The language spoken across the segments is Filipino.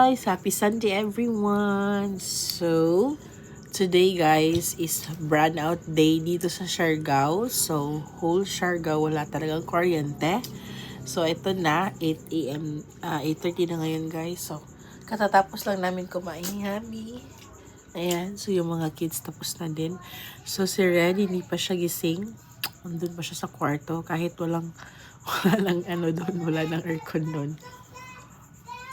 guys! Happy Sunday everyone! So, today guys is brand out day dito sa Siargao. So, whole Siargao wala talagang kuryente. So, ito na, 8 a.m. 8:30 na ngayon guys. So, katatapos lang namin kumain ni Habi. Ayan, so yung mga kids tapos na din. So, si Red, hindi pa siya gising. Andun pa siya sa kwarto kahit walang ano doon, wala nang aircon doon.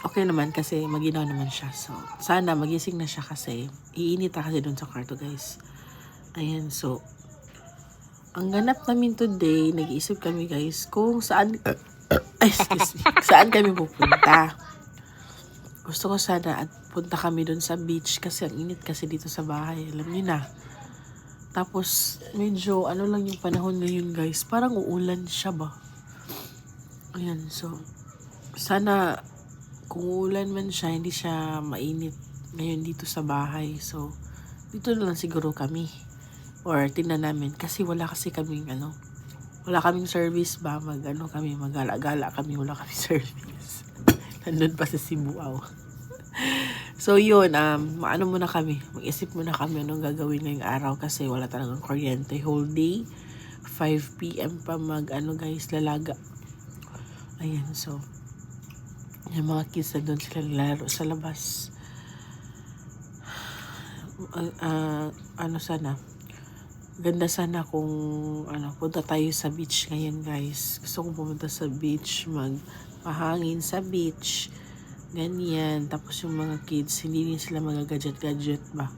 Okay naman kasi maginaw naman siya. So, sana magising na siya kasi iinit kasi doon sa kwarto guys. Ayan, so ang ganap namin today, nag-iisip kami guys kung saan saan kami pupunta. Gusto ko sana at punta kami doon sa beach kasi ang init kasi dito sa bahay. Alam niyo na. Tapos medyo ano lang yung panahon ngayon guys, parang uulan siya ba. Ayan, so sana kung uulan man siya, hindi siya mainit ngayon dito sa bahay. So, dito na lang siguro kami. Or tingnan namin. Kasi wala kasi kaming wala kaming service ba? Magala-gala kami. Wala kaming service. Nandun pa sa Cebuao. So, yun. Maano muna kami. Mag-isip muna kami anong gagawin ngayong araw. Kasi wala talagang kuryente. Whole day. 5 p.m. pa guys, lalaga. Ayan, so yung mga kids na doon sila laro sa labas. Sana ganda sana kung punta tayo sa beach ngayon guys. Gusto kong pumunta sa beach, magpahangin sa beach, ganyan. Tapos yung mga kids hindi din sila magagadget ba,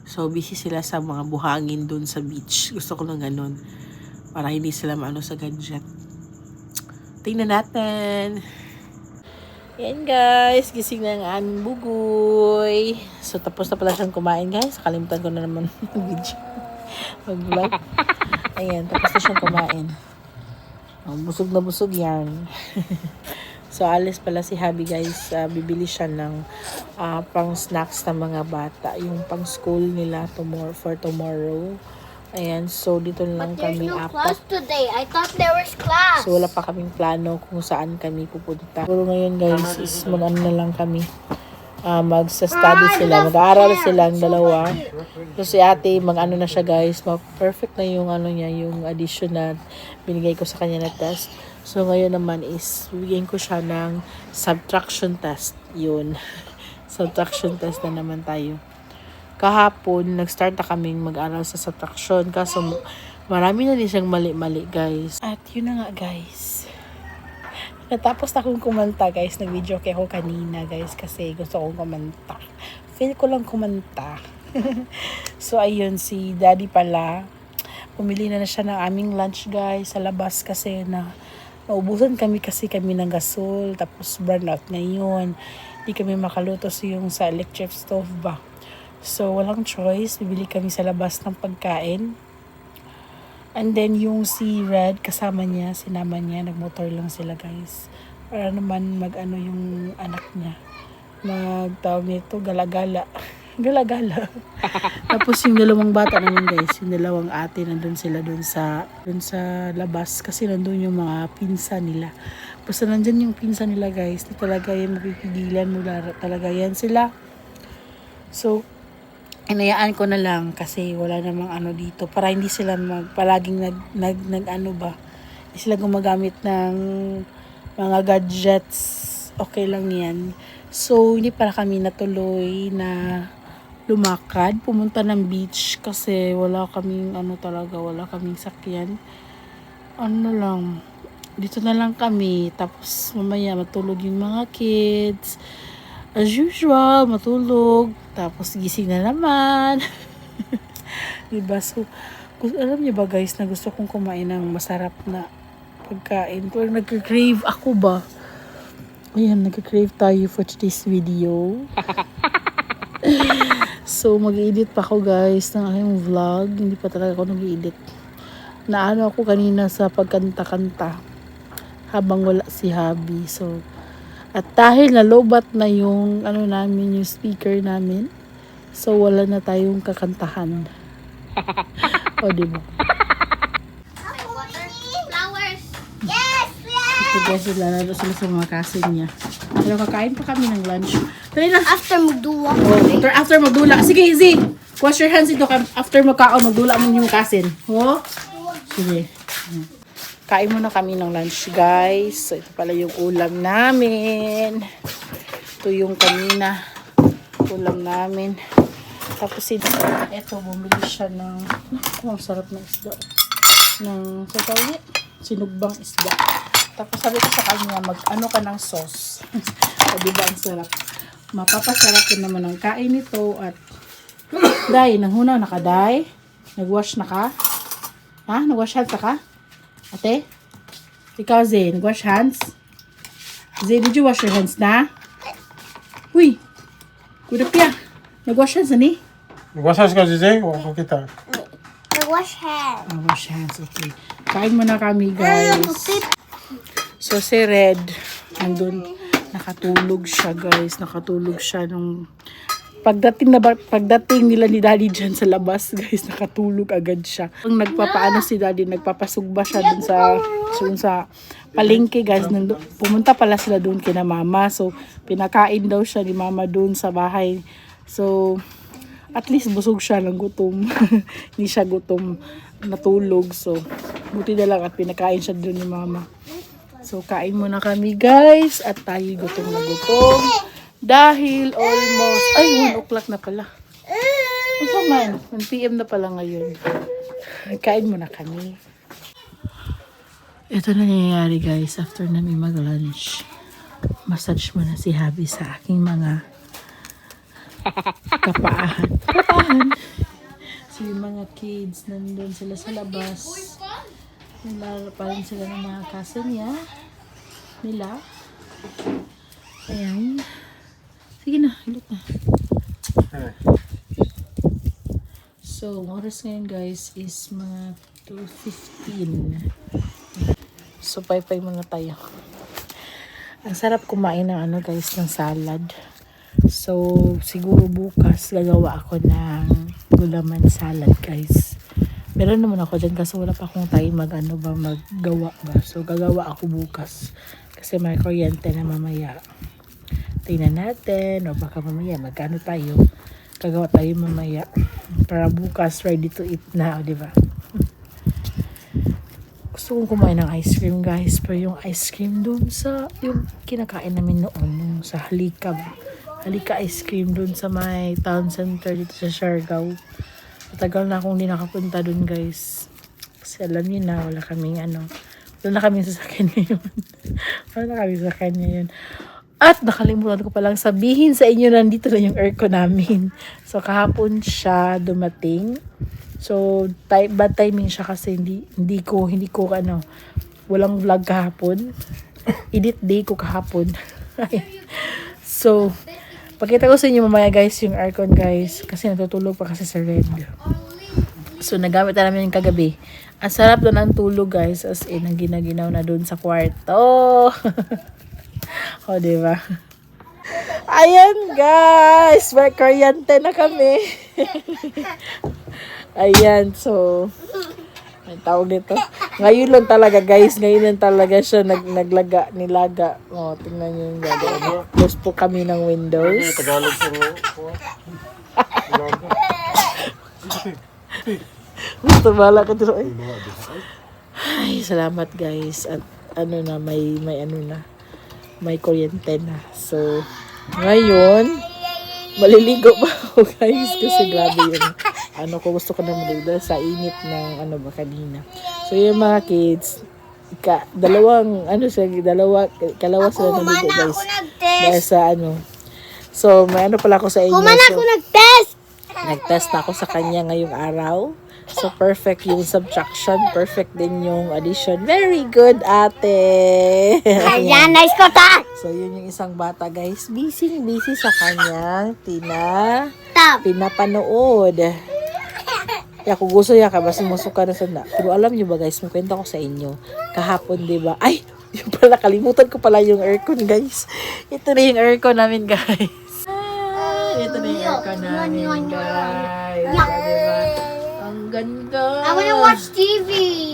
so busy sila sa mga buhangin doon sa beach. Gusto ko ng ganun para hindi sila maano sa gadget. Tingnan natin. Yan guys, gising na ang aming bugoy. So tapos na pala siyang kumain guys. Kalimutan ko na naman mag-video, mag-vlog. Ayan, tapos na siyang kumain. Busog na busog yan. So alis pala si Habi guys. Bibili siya ng pang snacks ng mga bata. Yung pang school nila for tomorrow. Ayan, so dito na lang kami apat. Class today. I thought there was class. So wala pa kaming plano kung saan kami pupunta. Pero ngayon guys is mag-ano na lang kami. Magsa-study sila. Mag-aaral sila ang dalawa. So si ate mag-ano na siya guys. Perfect na yung niya, yung addition na binigay ko sa kanya na test. So ngayon naman is bigyan ko siya ng subtraction test. Yun. Subtraction test na naman tayo. Kahapon, nag-start na kaming mag-aral sa subtraction. Kaso, marami na din siyang mali-mali, guys. At yun na nga, guys. Natapos na akong kumanta, guys. Nag-video ako kanina, guys. Kasi gusto kong kumanta. Feel ko lang kumanta. So, ayun, si daddy pala. Pumili na siya ng aming lunch, guys. Sa labas kasi naubusan kami ng gasol. Tapos, burnout ngayon. Hindi kami makalutos yung sa electric stove ba. So, walang choice. Bibili kami sa labas ng pagkain. And then, yung si Red, kasama niya, sinama niya. Nagmotor lang sila, guys. Para naman yung anak niya. Magtawag nito, gala-gala. Gala-gala. Tapos, yung dalawang bata naman, guys. Yung dalawang ate, nandun sila dun sa labas. Kasi nandun yung mga pinsan nila. Basta nandun yung pinsan nila, guys. Di talaga yan mapipigilan mo. Talaga yan sila. So, inayaan ko na lang kasi wala namang dito para hindi sila palaging hindi sila gumagamit ng mga gadgets. Okay lang yan. So hindi para kami natuloy na lumakad pumunta ng beach kasi wala kaming wala kaming sakyan. Lang dito na lang kami, tapos mamaya matulog yung mga kids. As usual, matulog. Tapos gising na naman. Diba? So, alam niyo ba guys, na gusto kong kumain ng masarap na pagkain. Pero nagka-crave ako ba? Ayan, nagka-crave tayo for today's video. So, mag-edit pa ako guys ng aking vlog. Hindi pa talaga ako nag-edit. Naano ako kanina sa pagkanta-kanta habang wala si Habi. So, at dahil nalobat na yung namin, yung speaker namin, so wala na tayong kakantahan. O, diba? Flowers. Yes! Ito guys, lalaro sila sa mga kasin niya. Pero kakain pa kami ng lunch. Dali na. After magduwa. After magdula. Sige, Izzy. Wash your hands ito. After magkaon, magdula mo yung kasin. Oh? Sige. Kain muna kami ng lunch, guys. So, ito pala yung ulam namin. Ito yung kanina. Ulam namin. Tapos, ito, bumili siya ng, ang sarap ng isda. Ng, sa tawag sinugbang isda. Tapos, sabi ko sa kanya, mag-ano ka ng sauce. O, diba, ang sarap. Mapapasarap din naman ang kain nito. At, Day, nanghuna na ka, Day? Nag-wash na ka? Ha? Nag-wash hands na ka? Ate? Ikaw, Zay, nag-wash hands? Zay, did you wash your hands na? Uy! Kudapya! Nag-wash hands na ni? Nagwasan ka, Zizay? Huwag ko kita. Wash hands. Wash hands, okay. Kain muna kami, guys. So, si Red, nandun, nakatulog siya, guys. Nakatulog siya nung pagdating nila ni Daddy dyan sa labas, guys, nakatulog agad siya. Ang nagpapaano si Daddy, nagpapasugba siya dun sa palengke, guys. Pumunta pala sila dun kina Mama. So, pinakain daw siya ni Mama dun sa bahay. So, at least busog siya ng gutom. Hindi siya gutom, natulog. So, buti na lang at pinakain siya dun ni Mama. So, kain muna kami, guys. At tayo gutom na gutom. Dahil almost, 1 o'clock na pala. Ano man, 1 PM na pala ngayon. Kain muna kami. Ito na nangyayari, guys, after namin mag-lunch. Massage muna si Habi sa aking mga kapaahan. So, yung mga kids, nandun sila sa labas. Nalala pa rin sila ng mga kasa nila. Ayan. Sige na, hilot na. So, oras ngayon, guys, is mga 2:15. So, pay-pay muna tayo. Ang sarap kumain ng guys, ng salad. So, siguro bukas gagawa ako ng gulaman salad, guys. Meron naman ako dyan kasi wala pa akong time maggawa ba. So, gagawa ako bukas. Kasi may kuryente na mamaya. Tingnan natin. O baka mamaya magkano tayo. Gagawa tayo mamaya. Para bukas ready to eat na. O diba? Gusto kong kumain ng ice cream, guys. Pero yung ice cream dun sa yung kinakain namin noon. Yung sa Halika. Halika ice cream dun sa may town center dito sa Siargao. Matagal na akong hindi nakapunta dun, guys. Kasi alam niyo na, wala kaming wala na kaming sasakyan ngayon. Wala na kaming sasakyan ngayon. At nakalimutan ko palang sabihin sa inyo, nandito na yung aircon namin. So, kahapon siya dumating. So, bad timing siya kasi hindi ko walang vlog kahapon. Edit day ko kahapon. So, pakita ko sa inyo mamaya, guys, yung aircon, guys. Kasi natutulog pa kasi sa Red. So, nagamit na namin yung kagabi. Ang sarap doon ang tulog, guys. As in, ang ginaginaw na doon sa kwarto. O, diba? Ayan, guys. May kuryente na kami. Ayan, so, may tawag nito. Ngayon lang talaga, guys. Ngayon lang talaga siya nilaga. O, tingnan nyo yung gagawin. Close po kami ng windows. Tagalog sa Gusto bala ka dito. Ay, salamat, guys. At may kuryente na. So, ngayon, maliligo pa ako, guys. Kasi grabe yun. Gusto ko na maligo sa init ng kanina. So, yung mga kids, kalawa sila naligo, guys. Dahil sa So, may pala ako sa inyo. So, nag-test! nag-test na ako sa kanya ngayong araw. So, perfect yung subtraction. Perfect din yung addition. Very good, ate. Ayan, nice ko ta! So, yun yung isang bata, guys. Busy sa kanyang pinapanood. Kaya kung gusto niya ka, basta musuka na sana. Pero alam niyo ba, guys, may kwento ko sa inyo. Kahapon, diba? Ay, yung pala, kalimutan ko pala yung aircon, guys. Ito na yung aircon namin, guys. Ito na yung aircon namin, guys. Diba? Ang ganda. I wanna watch TV.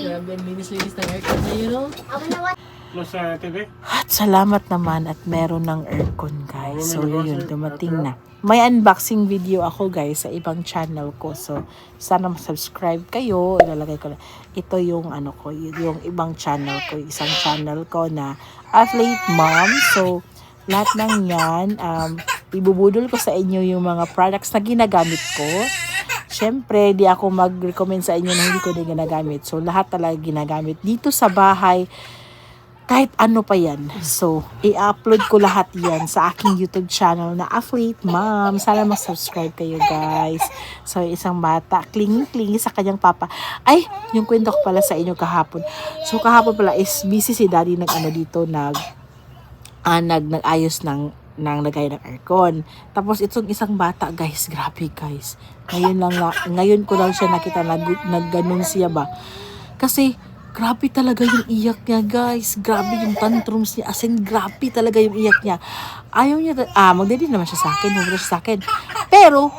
Grabe, ang linis-linis ng aircon na yun, no? I wanna watch Plus TV. At salamat naman at meron ng aircon guys. So yun, dumating na. May unboxing video ako guys sa ibang channel ko. So sana subscribe kayo. Ilalagay ko na. Ito yung ano ko, yung ibang channel ko. Isang channel ko na Athlete Mom. So lahat ng yan, ibubudol ko sa inyo yung mga products na ginagamit ko. Siyempre, di ako mag-recommend sa inyo na hindi ko na ginagamit. So lahat talaga ginagamit dito sa bahay. Kahit ano pa yan. So, i-upload ko lahat yan sa aking YouTube channel na Athlete Mom. Sana mag-subscribe kayo, guys. So, isang bata, clingy-clingy sa kanyang papa. Ay, yung kwento ko pala sa inyo kahapon. So, kahapon pala is busy si daddy ng ano dito, nag-ayos ng lagay ng aircon. Tapos, itong isang bata, guys, grabe, guys. Ngayon ko lang siya nakita na ganun siya ba. Kasi, grabe talaga yung iyak niya, guys. Grabe yung tantrums niya. As in, grabe talaga yung iyak niya. Ayaw niya, magdaddy naman siya sa akin. Huwag siya sa akin. Pero,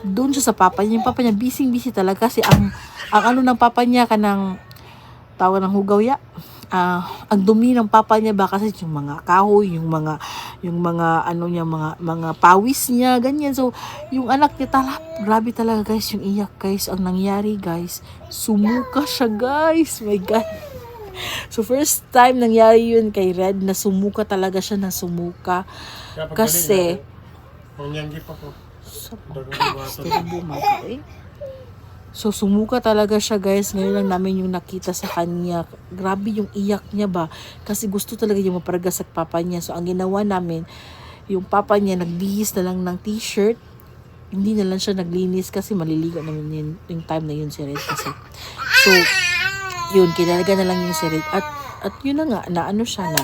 doon siya sa papa niya. Yung papa niya, busy talaga. Kasi ang ano ng papa niya, kanang tawag ng hugaw ya. Ang dumi ng papa niya ba kasi yung mga kahoy, yung mga ano niya, mga pawis niya, ganyan. So, yung anak niya grabe talaga guys, yung iyak guys. Ang nangyari guys, sumuka siya guys. My God. So, first time nangyari yun kay Red, na sumuka talaga siya, Kasi, so, sumuka talaga siya guys. Ngayon lang namin yung nakita sa kanya. Grabe yung iyak niya ba. Kasi gusto talaga yung maparaga sa papa niya. So, ang ginawa namin, yung papa niya nagbihis na lang ng t-shirt. Hindi na lang siya naglinis kasi maliligo naman yung time na yun si Red kasi. So, yun, kinalaga na lang yung si Red. At yun na nga, na ano siya na,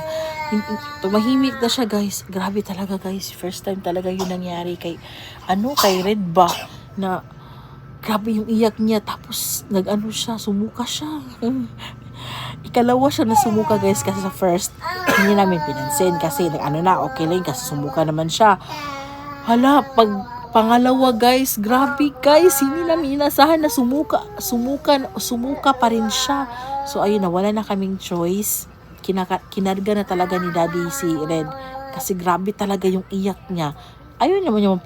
tumahimik na siya guys. Grabe talaga guys. First time talaga yun nangyari kay Red ba, na grabe yung iyak niya. Tapos, sumuka siya. Ikalawa siya na sumuka guys kasi sa first, hindi namin pinansin kasi okay lang kasi sumuka naman siya. Hala, pag pangalawa guys, grabe guys, hindi namin inasahan na sumuka pa rin siya. So, ayun na, wala na kaming choice. Kinarga na talaga ni daddy si Red kasi grabe talaga yung iyak niya. Ayun naman yung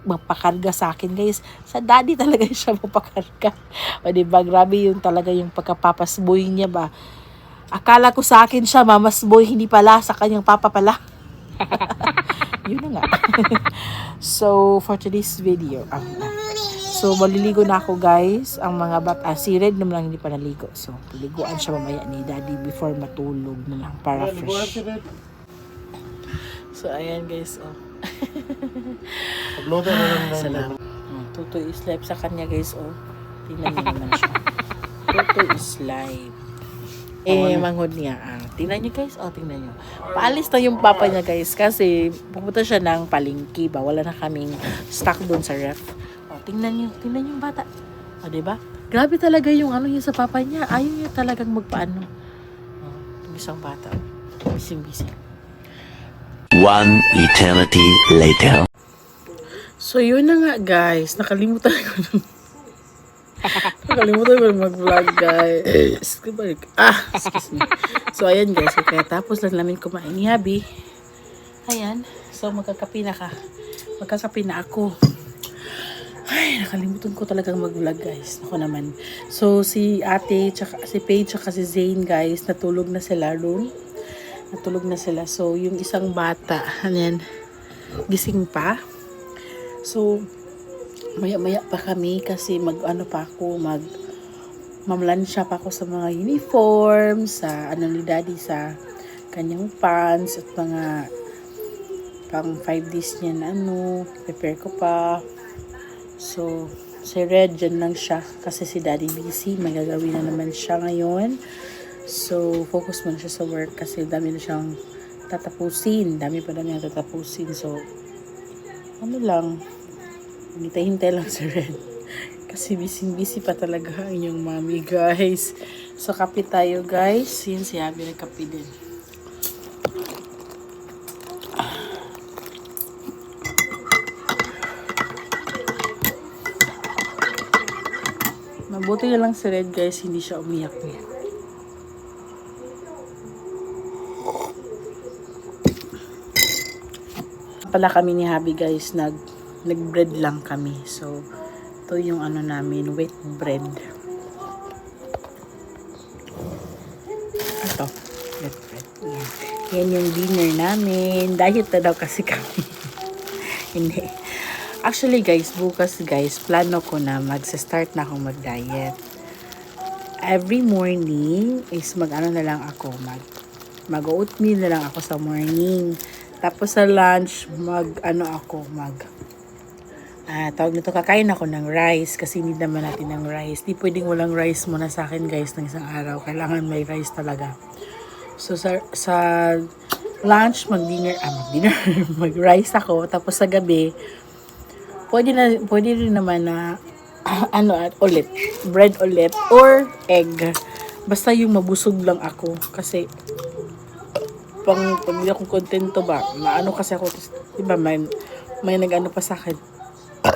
mapakarga sa akin guys. Sa daddy talaga siya mapakarga. O diba, grabe yung talaga yung pagkapapasboy niya ba. Akala ko sa akin siya mamasboy, hindi pala, sa kanyang papa pala. Yun na nga. So, for today's video, so maliligo na ako guys. Ang mga bata, si Red naman lang hindi pa naligo. So, paliguan siya mamaya ni daddy before matulog na lang para fresh. So, ayan guys, Upload na lang. Salamat. Tutoy is live sa kanya guys, tingnan niyo naman siya. Tutoy is live. Manghod niya. Tingnan niyo guys, tingnan niyo. Paalis na yung papa niya guys kasi pupunta siya ng palengke ba. Wala na kaming stock doon sa ref. Tingnan niyo yung bata. Diba? Grabe talaga yung niya sa papa niya. Ayaw niya talagang magpaano. Isang bata. Busy. One eternity later. So, yun na nga guys. Nakalimutan ko mag-vlog guys. Excuse me. So, ayan guys. Kaya tapos lang namin kumain ni Habi. Ayan. So, magkakape na ako. Ay, nakalimutan ko talagang mag-vlog guys. Ako naman. So, si ate, si Paige, tsaka si Zane guys, natulog na sila. So, yung isang bata, gising pa. So, maya-maya pa kami kasi mamlansya pa ako sa mga uniform, sa ni daddy, sa kanyang pants, at mga pang 5 days niya na prepare ko pa. So, si Red, dyan lang siya kasi si daddy busy. Magagawin na naman siya ngayon. So, focus muna siya sa work kasi dami na siyang tatapusin. Dami tatapusin. So, hintay lang si Red. Kasi busy pa talaga ang inyong mami, guys. So, kape tayo, guys. Yun si Abby, nagkape din. Mabuti na lang si Red, guys. Hindi siya umiyak niya. pala kami ni Habi guys, nag-bread lang kami. So, ito yung ano namin, wheat bread. Ito, wheat bread. Yan. Yan yung dinner namin. Diet na daw kasi kami. Hindi. Actually guys, bukas guys, plano ko na mag-start na akong mag-diet. Every morning is mag-ano na lang ako, mag-oatmeal na lang ako sa morning. Tapos sa lunch, tawag nito, kakain ako ng rice kasi need naman natin ng rice. Di pwedeng walang rice muna sa akin guys ng isang araw. Kailangan may rice talaga. So sa lunch, mag-rice ako. Tapos sa gabi, pwede rin naman na bread ulit or egg. Basta yung mabusog lang ako kasi pag hindi ako kontento ba, maano kasi ako, diba, may nag-ano pa sa akin,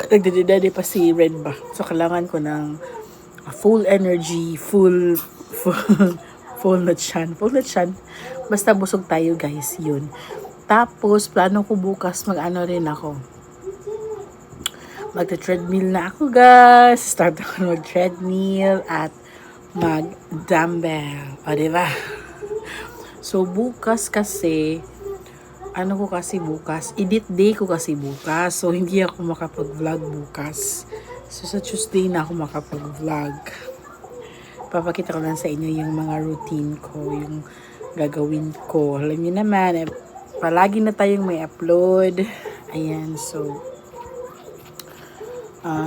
nagdididade pa si Red ba, so kailangan ko ng full energy, full na chan, basta busog tayo guys, yun. Tapos plano ko bukas mag-ano rin ako, magta-treadmill na ako guys, start ako mag-treadmill at mag-dumbbell, o diba? So, bukas kasi, edit day ko kasi bukas. So, hindi ako makapag-vlog bukas. So, sa Tuesday na ako makapag-vlog. Papakita ko lang sa inyo yung mga routine ko, yung gagawin ko. Alam niyo naman, palagi na tayong may upload. Ayan, so,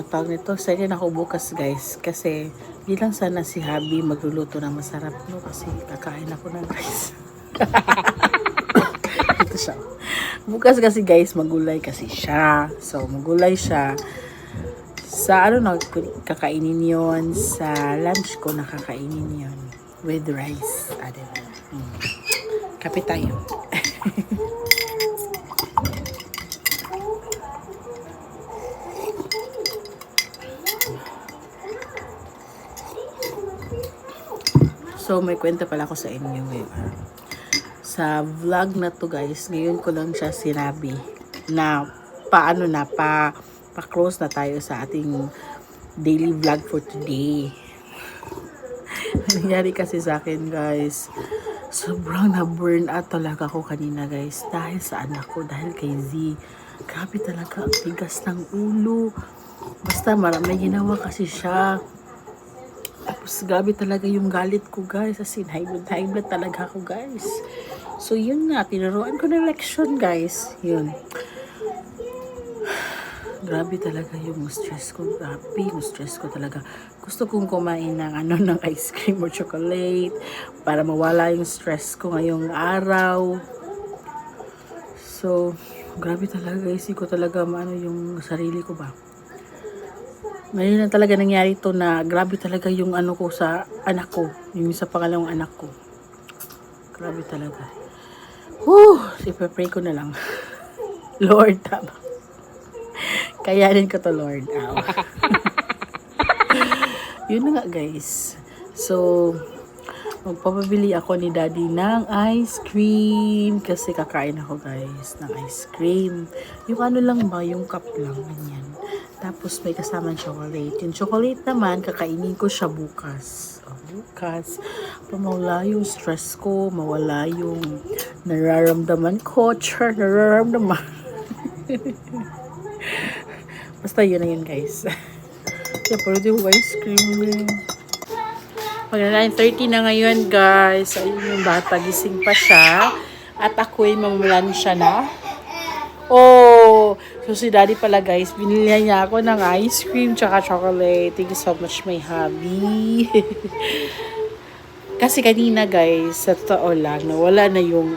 tawag nito, second ako bukas guys. Kasi, di lang sana si Habi magluluto na masarap, no? Kasi kakain ako ng rice. Ito siya. Bukas kasi guys, magulay kasi siya. So, magulay siya. Sa kakainin yon, sa lunch ko nakakainin yon with rice. Diba? Kape tayo. So, may kwento pala ako sa inyo ngayon. Sa vlog na to guys, ngayon ko lang siya sinabi na pa-close na tayo sa ating daily vlog for today. Nangyari kasi sa akin guys, sobrang na-burn out talaga ako kanina guys, dahil sa anak ko, dahil kay Z. Grabe talaga ang tigas ng ulo. Basta may ginawa kasi siya. Tapos grabe talaga yung galit ko guys, as in high blood talaga ako guys. So yun nga, tinuruan ko ng leksyon guys. Yun. Grabe talaga yung stress ko. Grabe yung stress ko talaga. Gusto kong kumain ng ice cream or chocolate para mawala yung stress ko ngayong araw. So, grabe talaga guys. Hindi ko talaga yung sarili ko ba. Ngayon na talaga nangyari to na grabe talaga yung ko sa anak ko. Yung sa pangalawang anak ko. Grabe talaga. Ipapray ko na lang. Lord, tama. Kayanin ko to, Lord. Yun na nga, guys. So, magpapabili ako ni Daddy ng ice cream. Kasi kakain ako, guys, ng ice cream. Yung lang ba? Yung cup lang. Ganyan. Tapos, may kasamang chocolate. Yung chocolate naman, kakainin ko siya bukas. Bukas, mawala yung stress ko, mawala yung nararamdaman ko, nararamdaman. Basta yun na yun guys. Kaya pala yung ice cream. Pag 9:30 na ngayon guys, ayun yung bata, gising pa siya. At ako'y mamulan siya na. So si Daddy pala guys, binili niya ako ng ice cream tsaka chocolate. Thank you so much, my hubby. Kasi kanina guys, sa totoo lang, nawala na yung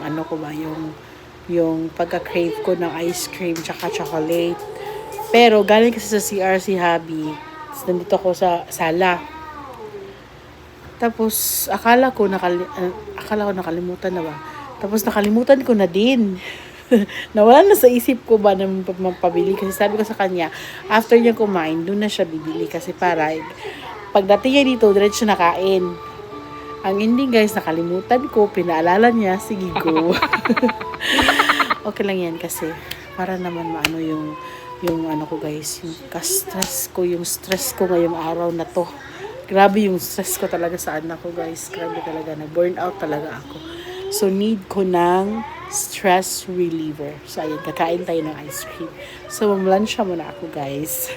yung pagka-crave ko ng ice cream tsaka chocolate. Pero galing kasi sa CR si hubby. Nandito ako sa sala. Tapos akala ko nakalimutan na ba. Tapos nakalimutan ko na din. Nawala na sa isip ko ba na magpabili kasi sabi ko sa kanya after niya kumain doon na siya bibili kasi para pagdating niya dito diretso na kain. Ang ending guys, nakalimutan ko, pinaalala niya, sige go. Okay lang yan kasi para naman maano yung ano ko guys, yung ka-stress ko, yung stress ko ngayong araw na to. Grabe yung stress ko talaga sa anak ko guys. Grabe talaga, na-burn out talaga ako. So, need ko ng stress reliever. So, ayun, kakain tayo ng ice cream. So, mamlansya muna ako guys.